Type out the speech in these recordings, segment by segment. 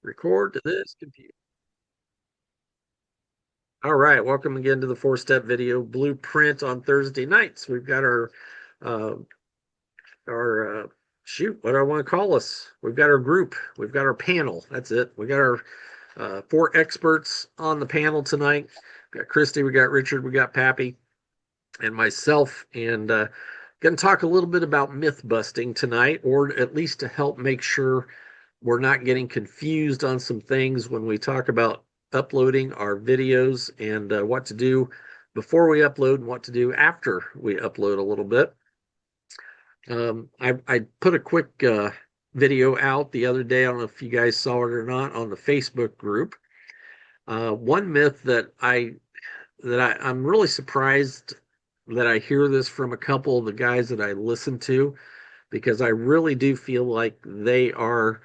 Record to this computer. All right, welcome again to the four-step video blueprint on Thursday nights. We've got uh, our shoot, what do I want to call us? We've got our group, we've got our panel. That's it. We got our four experts on the panel tonight. We got Christy, we got Richard, we got Pappy, and myself, and going to talk a little bit about myth busting tonight, or at least to help make sure we're not getting confused on some things when we talk about uploading our videos and what to do before we upload and what to do after we upload a little bit. I put a quick video out the other day. I don't know if you guys saw it or not on the Facebook group. One myth I'm really surprised that I hear this from a couple of the guys that I listen to, because I really do feel like they are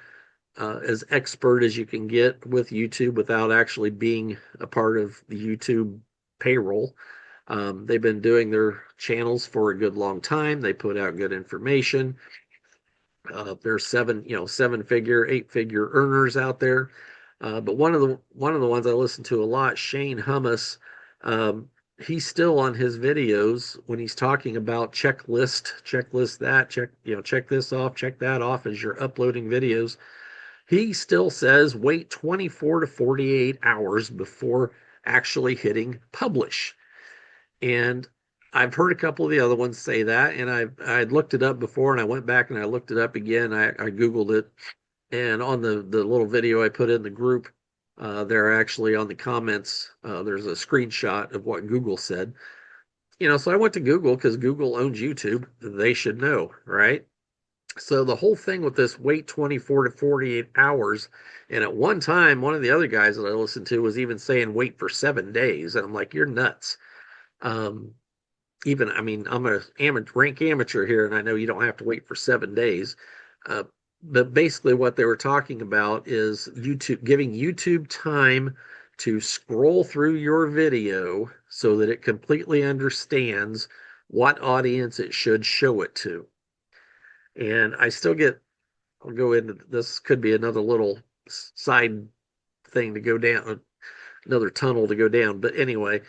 as expert as you can get with YouTube without actually being a part of the YouTube payroll. They've been doing their channels for a good long time. They put out good information. There's seven-figure, eight-figure earners out there. But one of the ones I listen to a lot, Shane Hummus, he's still on his videos when he's talking about checklist that, check this off, check that off as you're uploading videos. He still says wait 24 to 48 hours before actually hitting publish. And I've heard a couple of the other ones say that, and I'd looked it up before, and I went back and I looked it up again. I Googled it, and on the little video I put in the group, there actually on the comments, there's a screenshot of what Google said. So I went to Google because Google owns YouTube. They should know, right? So the whole thing with this wait 24 to 48 hours, and at one time, one of the other guys that I listened to was even saying wait for 7 days, and I'm like, you're nuts. Um, I mean, I'm a rank amateur here, and I know you don't have to wait for 7 days. Uh, but basically, what they were talking about is giving YouTube time to scroll through your video so that it completely understands what audience it should show it to. And I'll go into this, could be another little side thing to go down, another tunnel to go down. But anyway,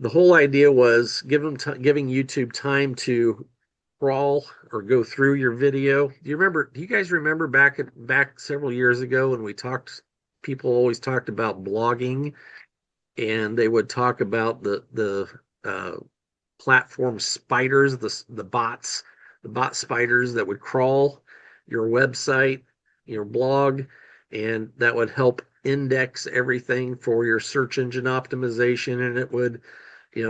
the whole idea was giving YouTube time to crawl or go through your video. Do you guys remember back several years ago when people always talked about blogging, and they would talk about the platform spiders, the bot spiders that would crawl your website, your blog, and that would help index everything for your search engine optimization, and it would,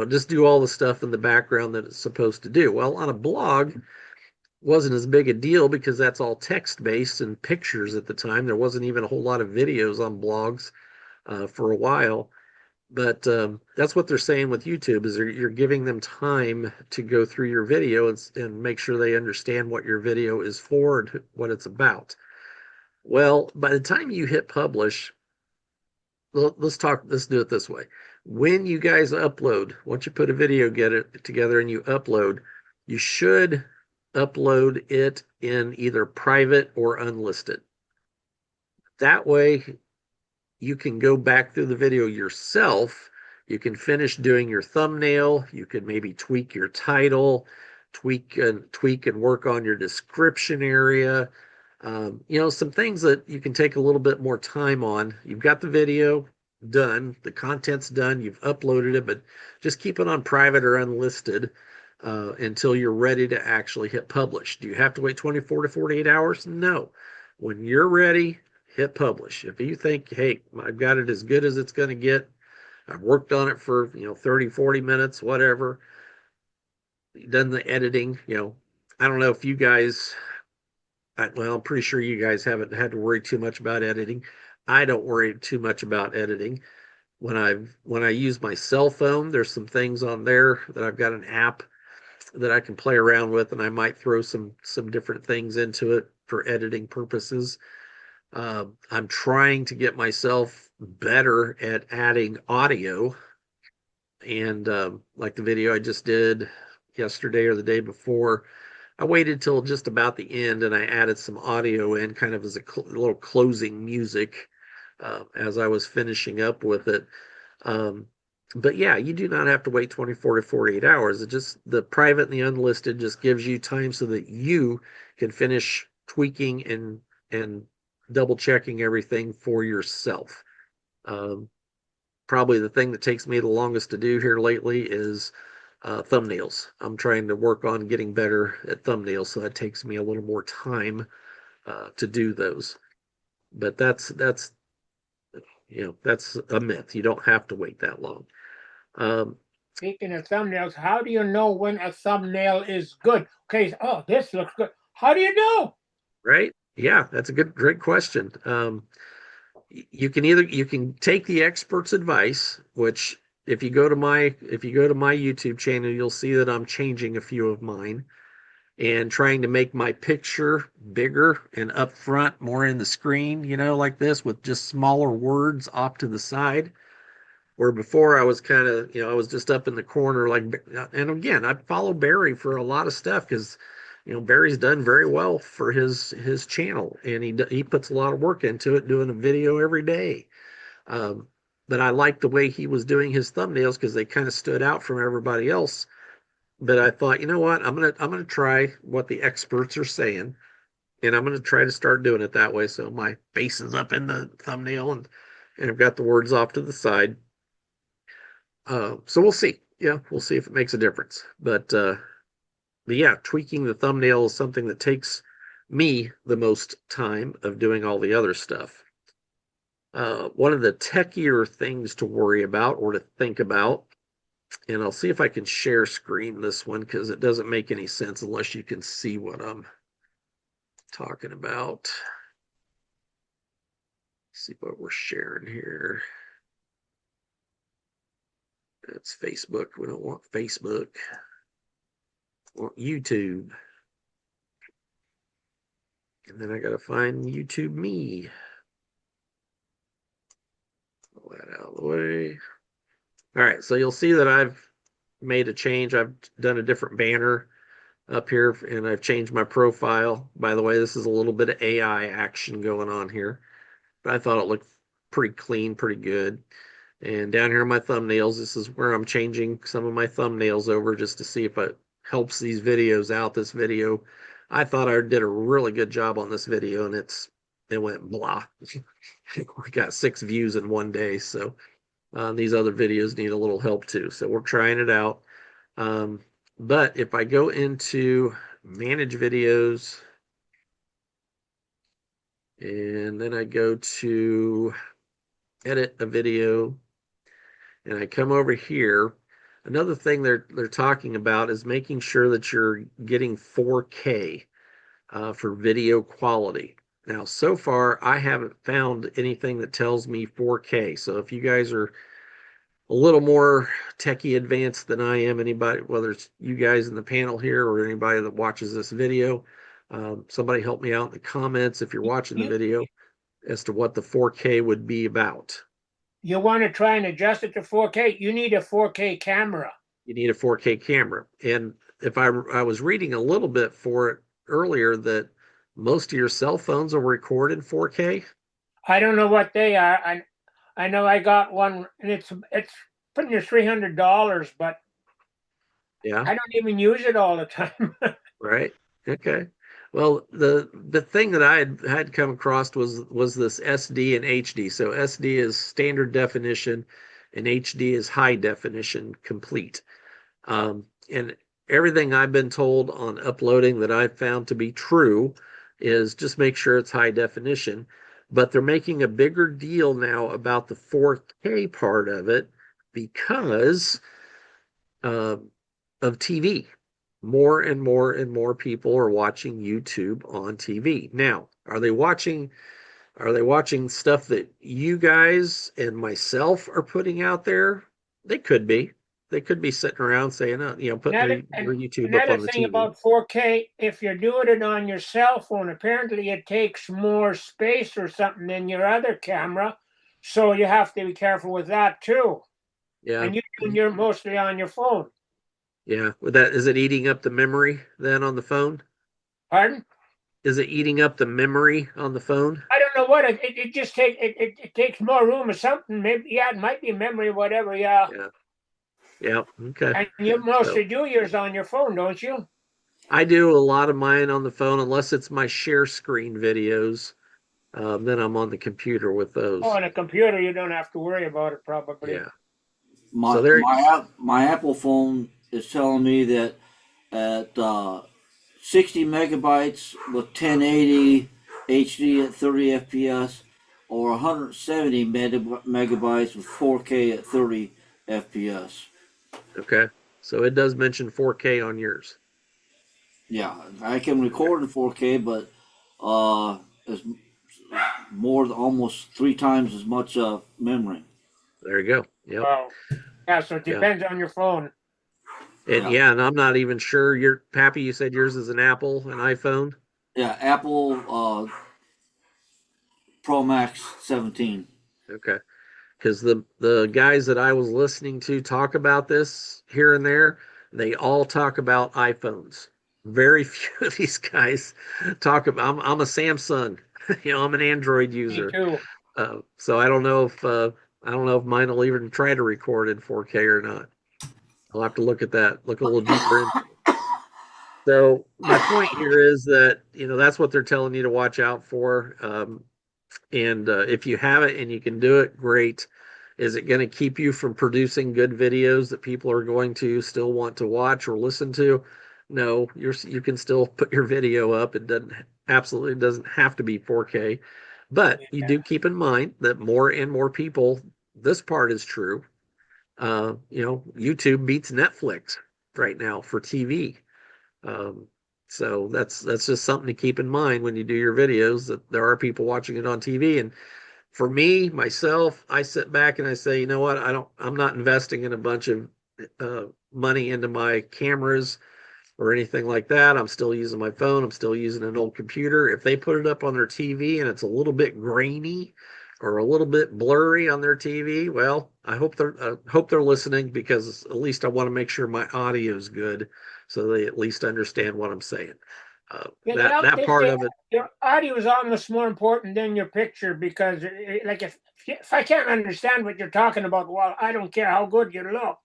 just do all the stuff in the background that it's supposed to do. Well, on a blog, wasn't as big a deal because that's all text based and pictures at the time. There wasn't even a whole lot of videos on blogs for a while. But that's what they're saying with YouTube is you're giving them time to go through your video and make sure they understand what your video is for and what it's about. Well, by the time you hit publish, let's do it this way. When you guys upload, once you put a video, get it together and you upload, you should upload it in either private or unlisted. That way, you can go back through the video yourself. You can finish doing your thumbnail. You can maybe tweak your title, tweak and work on your description area. Some things that you can take a little bit more time on. You've got the video done, the content's done, you've uploaded it, but just keep it on private or unlisted until you're ready to actually hit publish. Do you have to wait 24 to 48 hours? No. When you're ready, hit publish. If you think, hey, I've got it as good as it's going to get, I've worked on it for 30, 40 minutes, whatever, done the editing, I don't know if you guys, well, I'm pretty sure you guys haven't had to worry too much about editing. I don't worry too much about editing. When I use my cell phone, there's some things on there that I've got an app that I can play around with, and I might throw some different things into it for editing purposes. I'm trying to get myself better at adding audio, and like the video I just did yesterday or the day before, I waited till just about the end and I added some audio in kind of as a little closing music as I was finishing up with it. Um, but yeah, you do not have to wait 24 to 48 hours. It just, the private and the unlisted just gives you time so that you can finish tweaking and double checking everything for yourself. Um, Probably the thing that takes me the longest to do here lately is thumbnails. I'm trying to work on getting better at thumbnails, so that takes me a little more time to do those. But that's a myth. You don't have to wait that long. Um, Speaking of thumbnails, how do you know when a thumbnail is good? Okay, oh, this looks good. How do you know? right? Yeah, that's a great question. You can take the expert's advice, which if you go to my YouTube channel, you'll see that I'm changing a few of mine and trying to make my picture bigger and up front, more in the screen, like this with just smaller words off to the side. Where before I was kind of, I was just up in the corner, like, and again, I follow Barry for a lot of stuff because, Barry's done very well for his channel, and he puts a lot of work into it, doing a video every day. Um, but I liked the way he was doing his thumbnails because they kind of stood out from everybody else. But I thought, you know what, I'm gonna try what the experts are saying, and I'm gonna try to start doing it that way. So my face is up in the thumbnail, and I've got the words off to the side. So we'll see. Yeah, we'll see if it makes a difference. But yeah, tweaking the thumbnail is something that takes me the most time of doing all the other stuff. One of the techier things to worry about or to think about, and I'll see if I can share screen this one because it doesn't make any sense unless you can see what I'm talking about. Let's see what we're sharing here. That's Facebook. We don't want Facebook. We want YouTube. And then I got to find YouTube me. Pull that out of the way. All right, so you'll see that I've made a change. I've done a different banner up here, and I've changed my profile. By the way, this is a little bit of AI action going on here, but I thought it looked pretty clean, pretty good. And down here in my thumbnails, this is where I'm changing some of my thumbnails over just to see if it helps these videos out. This video, I thought I did a really good job on this video, and it went blah. We got 6 views in one day, so these other videos need a little help too. So we're trying it out. Um, but if I go into manage videos, and then I go to edit a video, and I come over here, another thing they're talking about is making sure that you're getting 4K for video quality. Now, so far, I haven't found anything that tells me 4K. So if you guys are a little more techie advanced than I am, anybody, whether it's you guys in the panel here or anybody that watches this video, somebody help me out in the comments if you're watching the You video as to what the 4K would be about. you want to try and adjust it to 4K? You need a 4K camera. You need a 4K camera. And if I was reading a little bit for it earlier that most of your cell phones will record in 4K. I don't know what they are. I know I got one, and it's putting you $300, but Yeah, I don't even use it all the time. right. Okay. Well, the thing that I had come across was this SD and HD. So SD is standard definition, and HD is high definition complete. And everything I've been told on uploading that I've found to be true is just make sure it's high definition. But they're making a bigger deal now about the 4K part of it because uh, of TV. More and more and more people are watching YouTube on TV. Now, are they watching stuff that you guys and myself are putting out there? They could be. They could be sitting around saying, putting their YouTube up Another on the thing TV. about 4K, if you're doing it on your cell phone, apparently it takes more space or something than your other camera. So you have to be careful with that too. Yeah. And you're mostly on your phone. Yeah. With that, is it eating up the memory then on the phone? Pardon? Is it eating up the memory on the phone? I don't know what it just it takes more room or something. Maybe yeah, it might be memory, whatever. Yeah, Yeah. Yeah. Okay. and you So mostly do yours on your phone, don't you? I do a lot of mine on the phone, unless it's my share screen videos. Then I'm on the computer with Oh, those. on a computer, you don't have to worry about it probably. Yeah. So My there, my app my Apple phone is telling me that at 60 megabytes with 1080 HD at 30 FPS, or 170 megabytes with 4K at 30 FPS. okay. So it does mention 4K on yours. Yeah, I can Okay. record in 4K, but it's more than almost three times as much memory. There you go. Yep. Wow. Yeah, so it Yeah. depends on your phone. And Yeah, yeah, and I'm not even sure your Pappy, you said yours is an Apple, an iPhone. yeah. Apple Pro Max 17. Okay. Because the guys that I was listening to talk about this here and there, they all talk about iPhones. Very few of these guys talk about. I'm a Samsung, I'm an Android Me user. too. So I don't know if mine will even try to record in 4K or not. I'll have to look at that, look a little deeper into it. So my point here is that that's what they're telling you to watch out for. And if you have it and you can do it, great. Is it going to keep you from producing good videos that people are going to still want to watch or listen to? No, you can still put your video up. It doesn't absolutely doesn't have to be 4K, but you Yeah. do keep in mind that more and more people. This part is true. YouTube beats Netflix right now for TV. Um, so that's just something to keep in mind when you do your videos, that there are people watching it on TV. And for me, myself, I sit back and I say, you know what? I'm not investing in a bunch of money into my cameras or anything like that. I'm still using my phone. I'm still using an old computer. If they put it up on their TV and it's a little bit grainy or a little bit blurry on their TV, well, I hope they're listening, because at least I want to make sure my audio is good, so they at least understand what I'm saying. That They part say of it, your audio is almost more important than your picture because, like, if I can't understand what you're talking about, well, I don't care how good you look.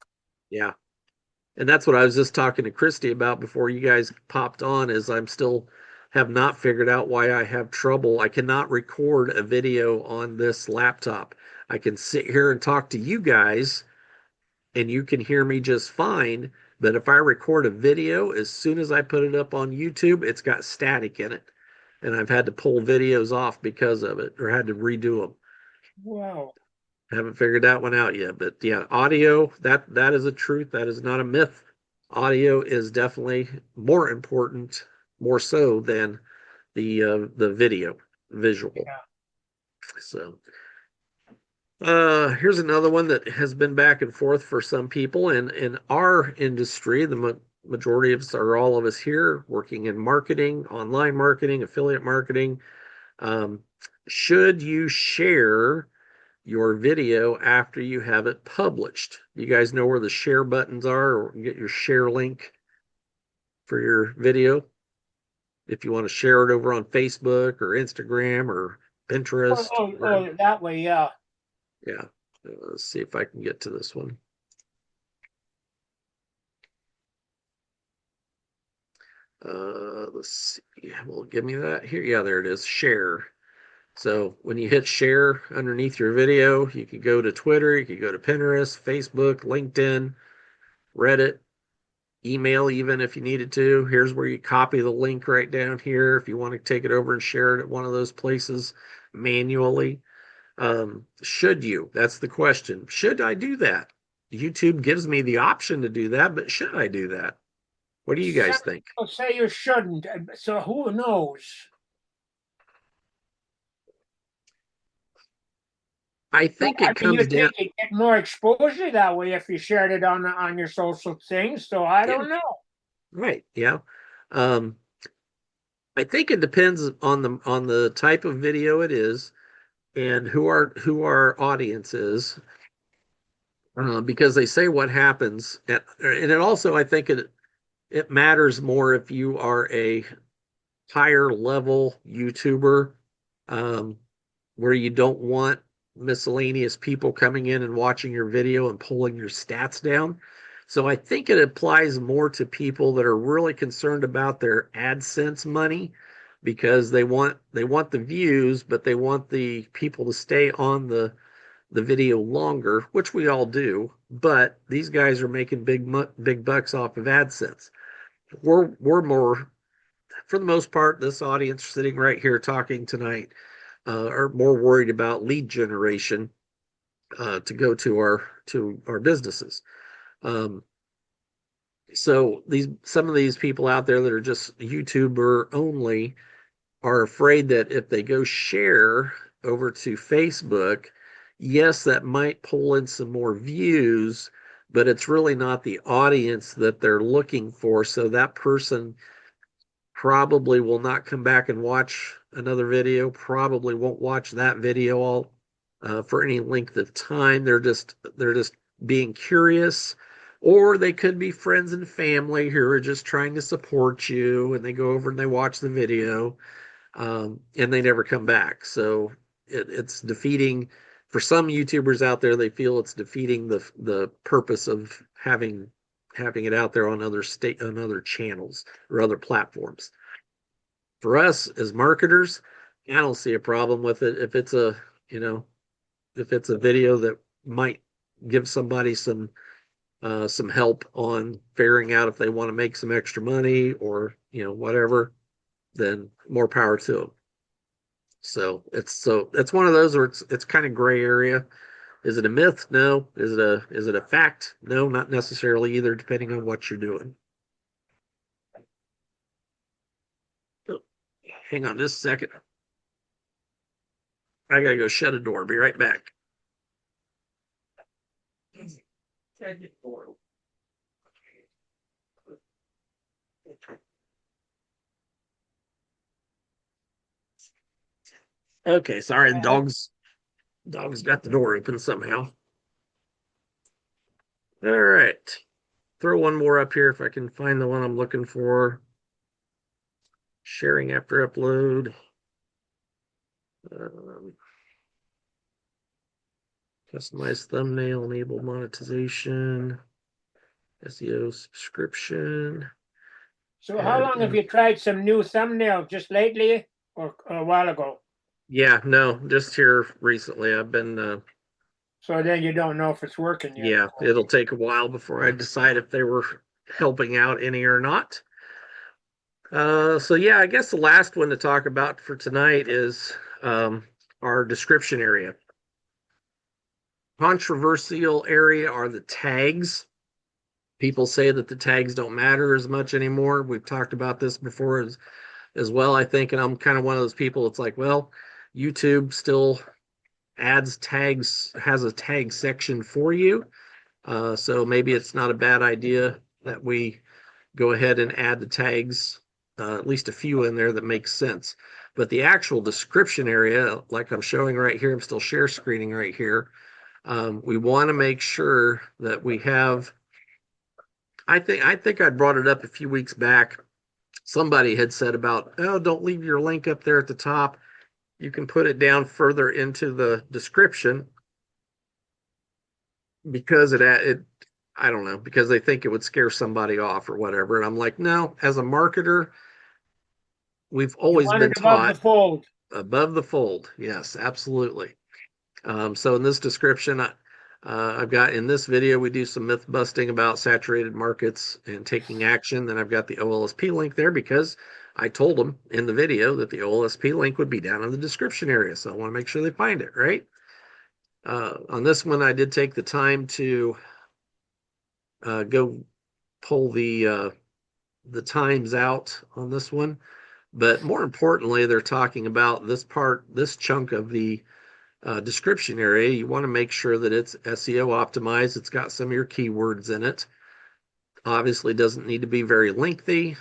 yeah. And that's what I was just talking to Christy about before you guys popped on, is I'm still have not figured out why I have trouble. I cannot record a video on this laptop. I can sit here and talk to you guys and you can hear me just fine. But if I record a video, as soon as I put it up on YouTube, it's got static in it. And I've had to pull videos off because of it, or had to redo them. Wow. Haven't figured that one out yet, but yeah, audio, that is a truth. That is not a myth. Audio is definitely more important, more so than the video, visual. Yeah. So here's another one that has been back and forth for some people. And in our industry, majority of us, or all of us here, working in marketing, online marketing, affiliate marketing. Um, should you share your video after you have it published? You guys know where the share buttons are, or get your share link for your video if you want to share it over on Facebook or Instagram or Pinterest, wherever. That way, yeah. Yeah. Let's see if I can get to this one. Let's see. Well, give me that here. Yeah, there it is. Share. So when you hit share underneath your video, you can go to Twitter, you can go to Pinterest, Facebook, LinkedIn, Reddit, email, even if you needed to. Here's where you copy the link right down here if you want to take it over and share it at one of those places manually. Should you? That's the question. Should I do that? YouTube gives me the option to do that, but should I do that? What do you Some guys think? people say you shouldn't, so who knows? I But think I it mean, you comes down. think you get more exposure that way if you shared it on your social things. So I Yeah, don't know. right. Yeah. Um, I think it depends on the type of video it is and who our audience is. because they say what happens, and it also, I think it matters more if you are a higher level YouTuber, um, where you don't want miscellaneous people coming in and watching your video and pulling your stats down. So I think it applies more to people that are really concerned about their AdSense money because they want the views, but they want the people to stay on the video longer, which we all do. But these guys are making big bucks off of AdSense. We're more, for the most part, this audience sitting right here talking tonight are more worried about lead generation to go to our businesses. Um, so some of these people out there that are just YouTuber only are afraid that if they go share over to Facebook, yes, that might pull in some more views, but it's really not the audience that they're looking for. So that person probably will not come back and watch another video, probably won't watch that video all for any length of time. They're just being curious, or they could be friends and family who are just trying to support you, and they go over and they watch the video, and they never come back. So it's defeating for some YouTubers out there. They feel it's defeating the purpose of having it out there on other channels or other platforms. For us as marketers, I don't see a problem with it if it's a you know if it's a video that might give somebody some help on figuring out if they want to make some extra money or whatever, then more power to them. So it's one of those where it's kind of gray area. Is it a myth? No. Is it a fact? No, not necessarily either, depending on what you're doing. Oh, hang on just a second. I gotta go shut a door. Be right back. Okay, sorry, the dog's got the door open somehow. All right. Throw one more up here if I can find the one I'm looking for. Sharing after upload. Um, Customize thumbnail, enable monetization, SEO subscription. So how long have you tried some new thumbnail? Just lately or a while ago? Yeah, no, just here recently. I've been So then you don't know if it's working yet. yeah, it'll take a while before I decide if they were helping out any or not. So yeah, I guess the last one to talk about for tonight is our description area. Controversial area are the tags. People say that the tags don't matter as much anymore. We've talked about this before as well, I think, and I'm kind of one of those people. It's like, well, YouTube still adds tags, has a tag section for you. So maybe it's not a bad idea that we go ahead and add the tags, at least a few in there that makes sense. But the actual description area, like I'm showing right here, I'm still share screening right here. We want to make sure that we have. I think I brought it up a few weeks back. Somebody had said about, oh, don't leave your link up there at the top. You can put it down further into the description because it I don't know, because they think it would scare somebody off or whatever. And I'm like, no, as a marketer, we've You always want been it above taught the fold. above the fold. Yes, absolutely. So in this description, I've got in this video, we do some myth busting about saturated markets and taking action. Then I've got the OLSP link there because I told them in the video that the OLSP link would be down in the description area. So I want to make sure they find it, right? On this one, I did take the time to go pull the times out on this one. But more importantly, they're talking about this chunk of the description area. You want to make sure that it's SEO optimized. It's got some of your keywords in it. Obviously, doesn't need to be very lengthy,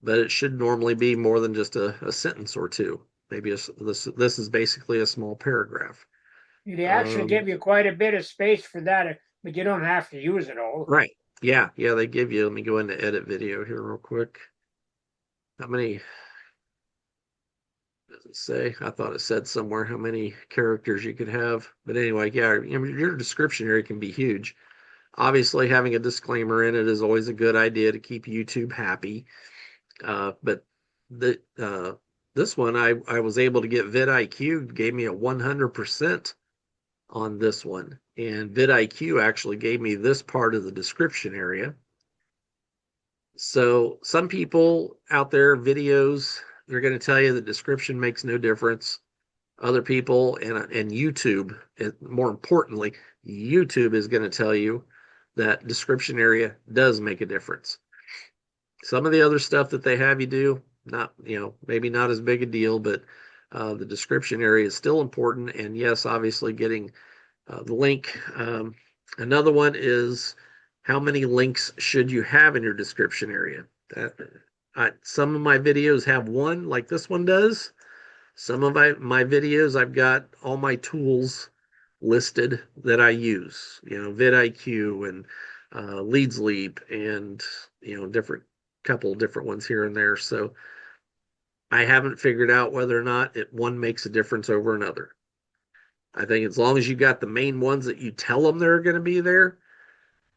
but it should normally be more than just a sentence or two. Maybe this is basically a small paragraph. They actually give you quite a bit of space for that, but you don't have to use it all. Right. Yeah, they give you, let me go into edit video here real quick. How many, does it say? I thought it said somewhere how many characters you could have. But anyway, yeah, your description area can be huge. Obviously, having a disclaimer in it is always a good idea to keep YouTube happy. But the this one, I was able to get vidIQ gave me a 100% on this one, and vidIQ actually gave me this part of the description area. So some people out there, videos, they're going to tell you the description makes no difference. Other people and YouTube, and more importantly, YouTube is going to tell you that description area does make a difference. Some of the other stuff that they have you do, not, maybe not as big a deal, but the description area is still important. And yes, obviously getting the link. Another one is how many links should you have in your description area? Some of my videos have one, like this one does. Some of my videos, I've got all my tools listed that I use, vidIQ and Leads Leap and, couple different ones here and there. So I haven't figured out whether or not one makes a difference over another. I think as long as you got the main ones that you tell them they're going to be there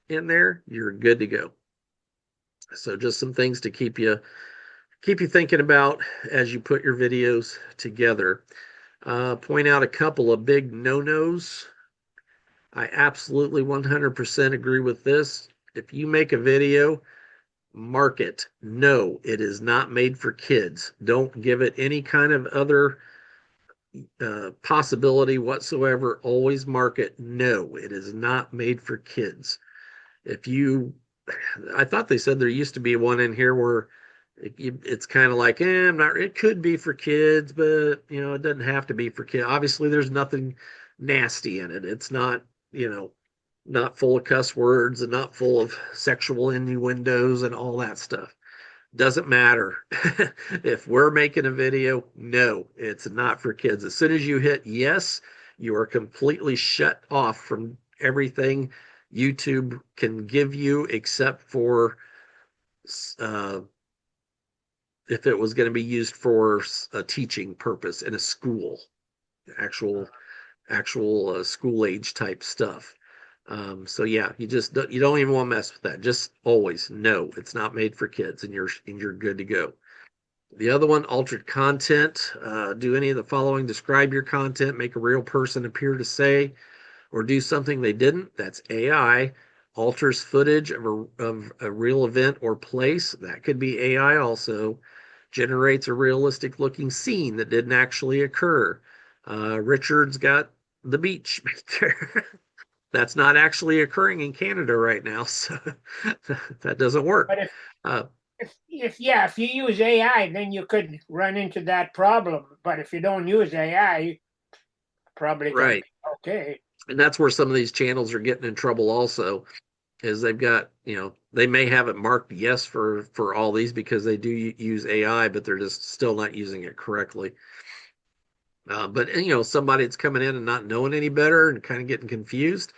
in there, you're good to go. So just some things to keep you thinking about as you put your videos together. Point out a couple of big no-nos. I absolutely 100% agree with this. If you make a video, mark it. No, it is not made for kids. Don't give it any kind of other possibility whatsoever. Always mark it. No, it is not made for kids. I thought they said there used to be one in here where it's kind of like, it could be for kids, but it doesn't have to be for kids. Obviously, there's nothing nasty in it. It's not, not full of cuss words and not full of sexual innuendos and all that stuff. Doesn't matter. If we're making a video, no, it's not for kids. As soon as you hit yes, you are completely shut off from everything YouTube can give you, except for if it was going to be used for a teaching purpose in a school, actual school age type stuff. So yeah, you don't even want to mess with that. Just always no, it's not made for kids, and you're good to go. The other one, altered content. Do any of the following: describe your content, make a real person appear to say or do something they didn't. That's AI. Alters footage of a real event or place. That could be AI also. Generates a realistic looking scene that didn't actually occur. Richard's got the beach right there. That's not actually occurring in Canada right now, so that doesn't work. But if you use AI, then you could run into that problem. But if you don't use AI, probably right. Okay. And that's where some of these channels are getting in trouble also, is they've got, they may have it marked yes for all these because they do use AI, but they're just still not using it correctly. But somebody that's coming in and not knowing any better and kind of getting confused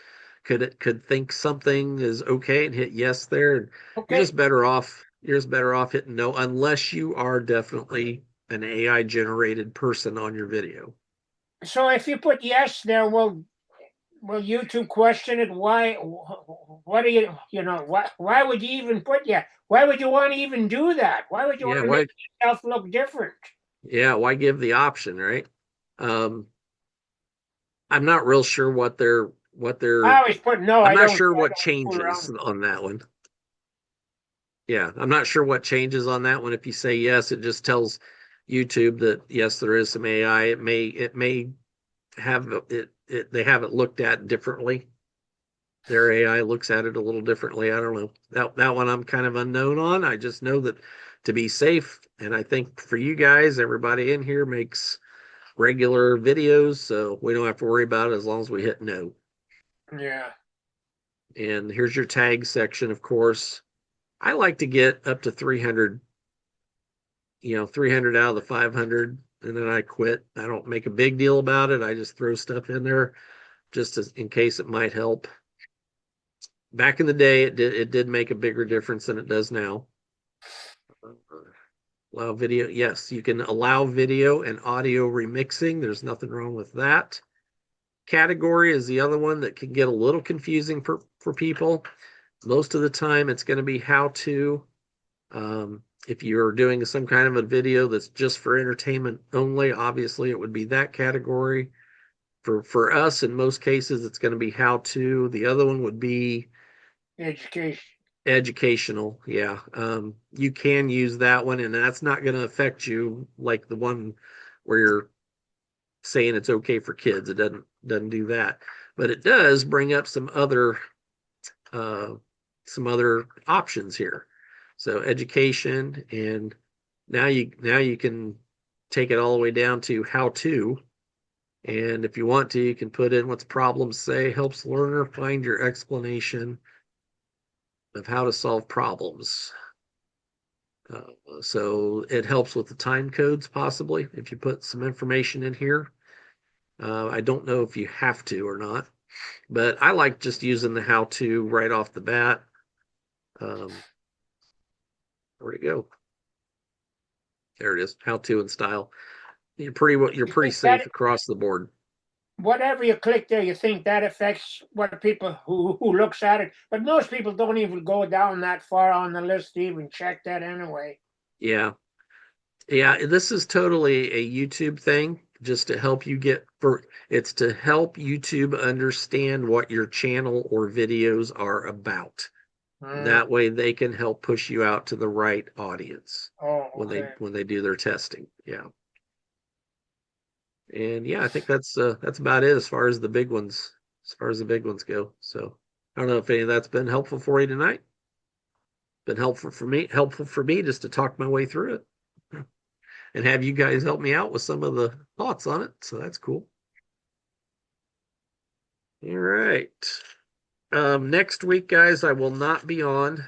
could think something is okay and hit yes there. And okay. You're just better off hitting no, unless you are definitely an AI generated person on your video. So if you put yes there, will YouTube question it? Why? What do why would you even put yeah? Why would you want to even do that? Why would you want to make yourself look different? Yeah, why give the option, right? I'm not real sure what they're. I always put no. I'm not sure what changes on that one. Yeah, I'm not sure what changes on that one. If you say yes, it just tells YouTube that yes, there is some AI. It may have it. They have it looked at differently. Their AI looks at it a little differently. I don't know. That one I'm kind of unknown on. I just know that to be safe, and I think for you guys, everybody in here makes regular videos, so we don't have to worry about it as long as we hit no. Yeah. And here's your tag section, of course. I like to get up to 300, 300 out of the 500, and then I quit. I don't make a big deal about it. I just throw stuff in there just in case it might help. Back in the day, it did make a bigger difference than it does now. Allow video. Yes, you can allow video and audio remixing. There's nothing wrong with that. Category is the other one that can get a little confusing for people. Most of the time, it's going to be how to. If you're doing some kind of a video that's just for entertainment only, obviously it would be that category. For us, in most cases, it's going to be how to. The other one would be education. Educational. Yeah. You can use that one, and that's not going to affect you like the one where you're saying it's okay for kids. It doesn't do that, but it does bring up uh, some other options here. So education, and now you can take it all the way down to how to. And if you want to, you can put in what's problems say, helps learner find your explanation of how to solve problems. So it helps with the time codes, possibly, if you put some information in here. I don't know if you have to or not, but I like just using the how to right off the bat. Where'd it go? There it is. How to and style. You're pretty safe across the board. Whatever you click there, you think that affects what people who looks at it, but most people don't even go down that far on the list to even check that anyway. Yeah. This is totally a YouTube thing, just to help you it's to help YouTube understand what your channel or videos are about. That way they can help push you out to the right audience. Oh, okay. When they do their testing. Yeah. And yeah, I think that's about it as far as the big ones go. So I don't know if any of that's been helpful for you tonight. Been helpful for me just to talk my way through it and have you guys help me out with some of the thoughts on it. So that's cool. All right. Next week, guys, I will not be on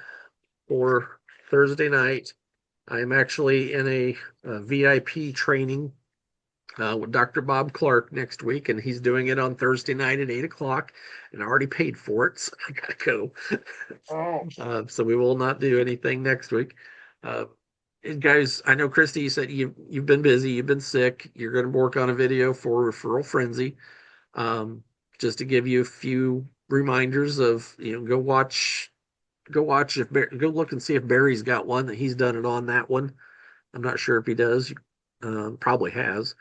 for Thursday night. I am actually in a VIP training with Dr. Bob Clark next week, and he's doing it on Thursday night at 8 o'clock, and I already paid for it, so I gotta go. Oh. So we will not do anything next week. And guys, I know Christy, you said you've been busy, you've been sick. You're going to work on a video for Referral Frenzy. Just to give you a few reminders of, go look and see if Barry's got one that he's done it on that one. I'm not sure if he does. Probably has.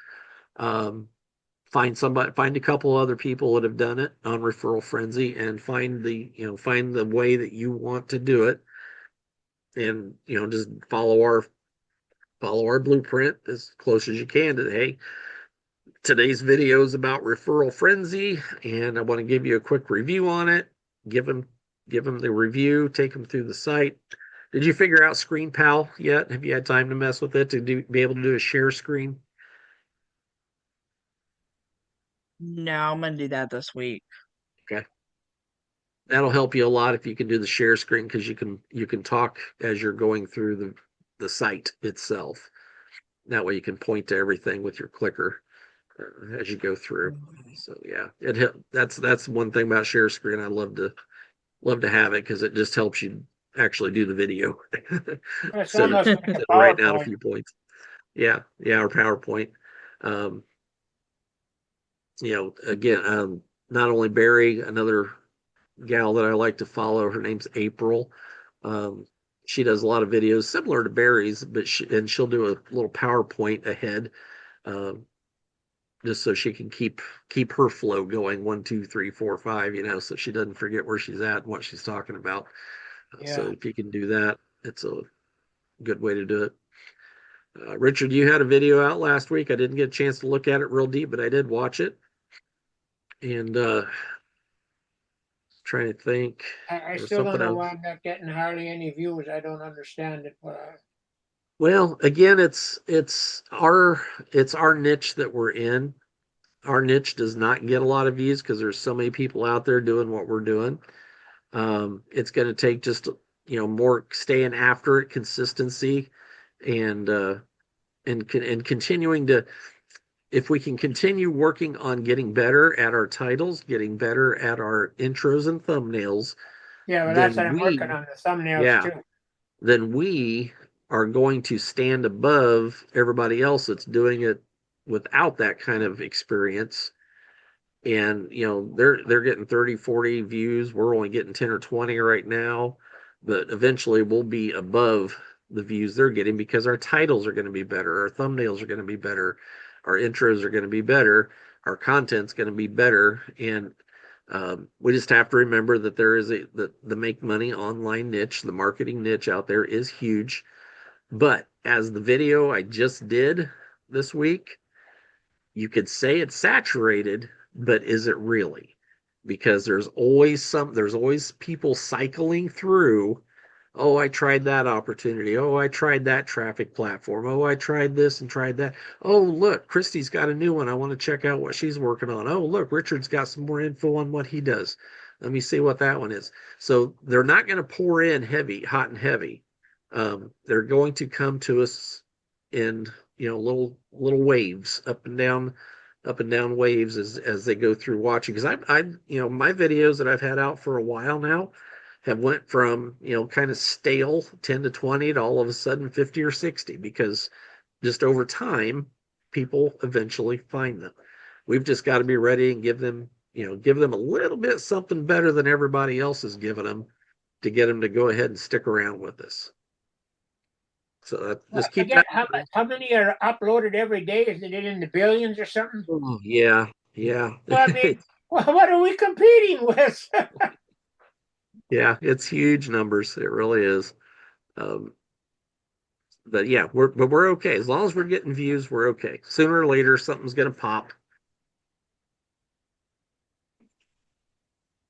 Find a couple other people that have done it on Referral Frenzy, and find the way that you want to do it, and just follow our blueprint as close as you can to, hey, today's video is about Referral Frenzy, and I want to give you a quick review on it. Give them the review, take them through the site. Did you figure out Screen Pal yet? Have you had time to mess with it to be able to do a share screen? No, I'm gonna do that this week. Okay. That'll help you a lot if you can do the share screen, because you can talk as you're going through the site itself. That way you can point to everything with your clicker as you go through. So yeah, that's one thing about share screen. I love to have it because it just helps you actually do the video. It's So almost like a write down a PowerPoint. few points. Yeah, or PowerPoint. Again, not only Barry, another gal that I like to follow, her name's April. She does a lot of videos similar to Barry's, but she'll do a little PowerPoint ahead, just so she can keep her flow going, 1, 2, 3, 4, 5, so she doesn't forget where she's at and what she's talking about. So if you can do that, it's a good way to do it. Richard, you had a video out last week. I didn't get a chance to look at it real deep, but I did watch it. And trying to think. I still don't know why I'm not getting hardly any views. I don't understand it. Well, again, it's our niche that we're in. Our niche does not get a lot of views because there's so many people out there doing what we're doing. It's going to take just more staying after it, consistency, and continuing to if we can continue working on getting better at our titles, getting better at our intros and thumbnails, Yeah, well, that's what then I'm working we, on, the thumbnails yeah, too. then we are going to stand above everybody else that's doing it without that kind of experience. And they're getting 30, 40 views. We're only getting 10 or 20 right now, but eventually we'll be above the views they're getting because our titles are going to be better, our thumbnails are going to be better, our intros are going to be better, our content's going to be better. And we just have to remember that there is the make money online niche, the marketing niche out there is huge. But as the video I just did this week, you could say it's saturated, but is it really? Because there's always people cycling through. Oh, I tried that opportunity. Oh, I tried that traffic platform. Oh, I tried this and tried that. Oh, look, Christy's got a new one. I want to check out what she's working on. Oh, look, Richard's got some more info on what he does. Let me see what that one is. So they're not going to pour in heavy, hot and heavy. They're going to come to us in little waves, up and down waves as they go through watching. Because my videos that I've had out for a while now have went from kind of stale 10 to 20 to all of a sudden 50 or 60, because just over time people eventually find them. We've just got to be ready and give them a little bit something better than everybody else is giving them to get them to go ahead and stick around with us. So Well, just I keep get that in mind. how many are uploaded every day? Is it in the billions or something? Oh, yeah, yeah. Well, I mean, well, what are we competing with? Yeah, it's huge numbers. It really is. Um, but yeah, we're okay. As long as we're getting views, we're okay. Sooner or later, something's gonna pop,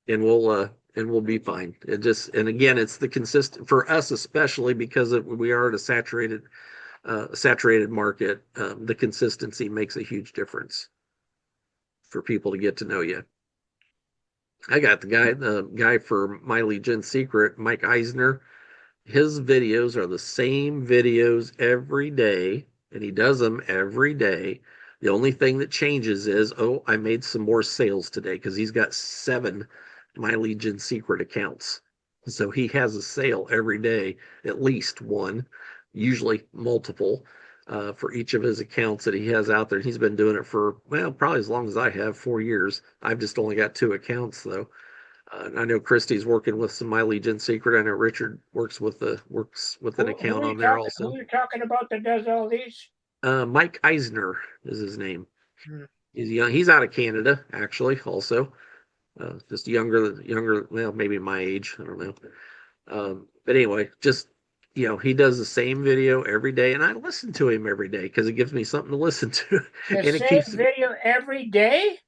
and we'll be fine. And again, it's the consistent for us, especially because we are at a saturated market. The consistency makes a huge difference for people to get to know you. I got the guy for My Legion Secret, Mike Eisner. His videos are the same videos every day, and he does them every day. The only thing that changes is, oh, I made some more sales today, because he's got 7 My Legion Secret accounts. So he has a sale every day, at least one, usually multiple, for each of his accounts that he has out there. He's been doing it for, well, probably as long as I have, 4 years. I've just only got 2 accounts though. I know Christy's working with some My Legion Secret. I know Richard works with an account on there Who also. are you talking about that does all these? Mike Eisner is his name. Hmm. He's young. He's out of Canada, actually. Also, just younger. Well, maybe my age. I don't know. But anyway, just he does the same video every day, and I listen to him every day because it gives me something to listen to, The and it same keeps video every day?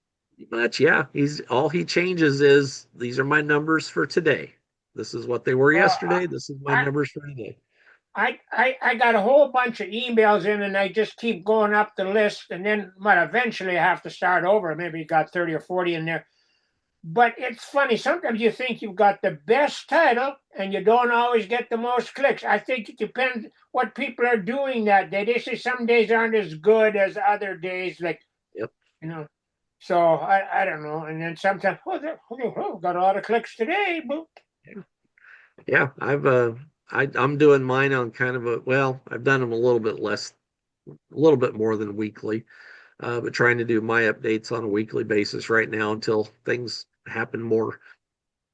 much. Yeah, he's all he changes is these are my numbers for today. This is what they were Well, yesterday. This is my I, numbers for today. I got a whole bunch of emails in, and I just keep going up the list, and then eventually I have to start over. Maybe you got 30 or 40 in there. But it's funny. Sometimes you think you've got the best title, and you don't always get the most clicks. I think it depends what people are doing that day. They say some days aren't as good as other days, like Yep. you know. So I don't know. And then sometimes got a lot of clicks today. But Yeah. I'm doing mine on kind of I've done them a little bit less, a little bit more than weekly, but trying to do my updates on a weekly basis right now until things happen more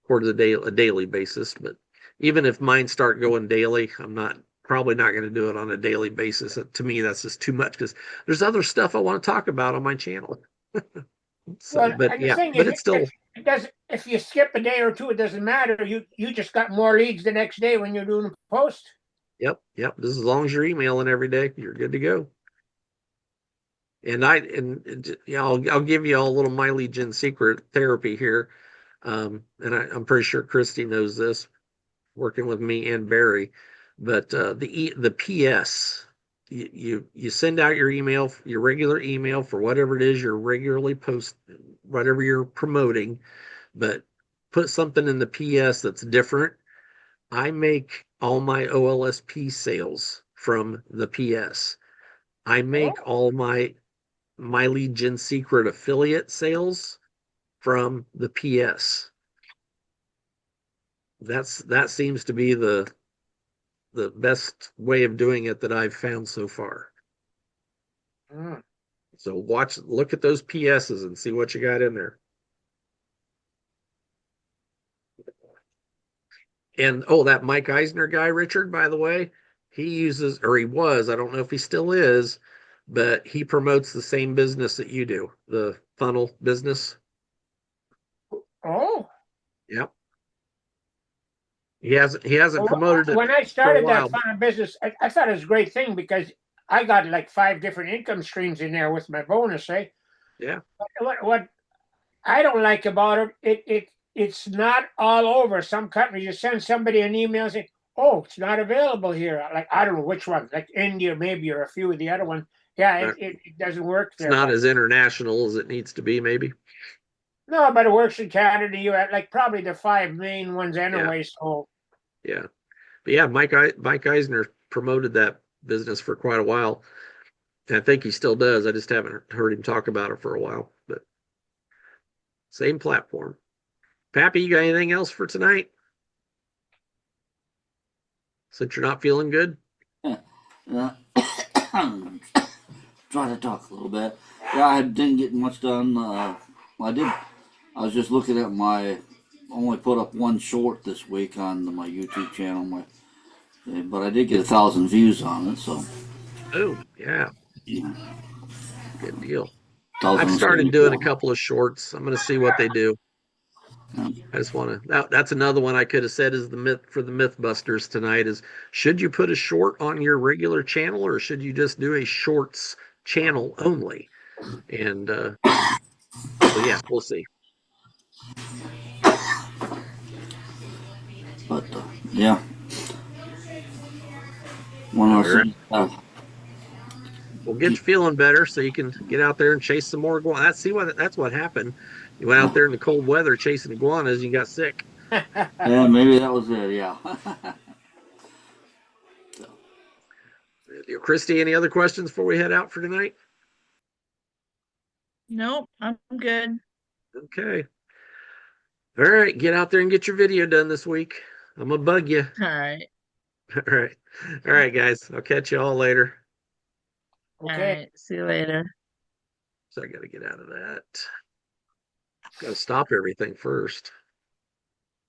towards a daily basis. But even if mine start going daily, I'm probably not going to do it on a daily basis. To me, that's just too much because there's other stuff I want to talk about on my channel. So, well, but and the yeah, thing but is, it's still, if you skip a day or two, it doesn't matter. You just got more leads the next day when you're doing a post. yep, yep. Just as long as you're emailing every day, you're good to go. I'll give you all a little My Legion Secret therapy here. And I'm pretty sure Christy knows this, working with me and Barry. But the PS, you send out your email, your regular email for whatever it is you're regularly post, whatever you're promoting, but put something in the PS that's different. I make all my OLSP sales from the PS. I make Oh, all my My Lead Gen Secret affiliate sales from the PS. That seems to be the best way of doing it that I've found so far. Mm. So look at those PSs and see what you got in there. And that Mike Eisner guy, Richard, by the way, he uses, or he was, I don't know if he still is, but he promotes the same business that you do, the funnel business. Oh. Yep. He hasn't promoted it When I for a started while. that funnel business, I thought it was a great thing because I got like 5 different income streams in there with my bonus, eh? Yeah. What I don't like about it's not all over. Some companies, you send somebody an email and say, "Oh, it's not available here." Like I don't know which one, like India maybe, or a few of the other ones. Yeah, it doesn't work It's there. not But as international as it needs to be, maybe. no, but it works in Canada, US, like probably the 5 main ones Yeah. anyway. So Yeah. But yeah, Mike Eisner promoted that business for quite a while. And I think he still does. I just haven't heard him talk about it for a while. But same platform. Pappy, you got anything else for tonight? Since you're not feeling good? Try to talk a little bit. Yeah, I didn't get much done. I did. I was just looking at my. Only put up one short this week on my YouTube channel. But I did get 1,000 views on it. So Oh, yeah. yeah, Good deal. I've started doing a 1,074. couple of shorts. I'm going to see what they do. Yeah. I just want to. That's another one I could have said is the myth for the Mythbusters tonight is should you put a short on your regular channel or should you just do a shorts channel only? And so, yeah, we'll see. But yeah, one All of those right. things. We'll get you feeling better so you can get out there and chase some more iguanas. That's what happened. You went out there in the cold weather chasing iguanas and you got sick. Yeah, maybe that was it. Yeah. Christy, any other questions before we head out for tonight? Nope, I'm good. Okay. All right. Get out there and get your video done this week. I'm going to bug you. All right. All right. All right, guys. I'll catch you all later. All okay. right. See you later. So I got to get out of that. Got to stop everything first.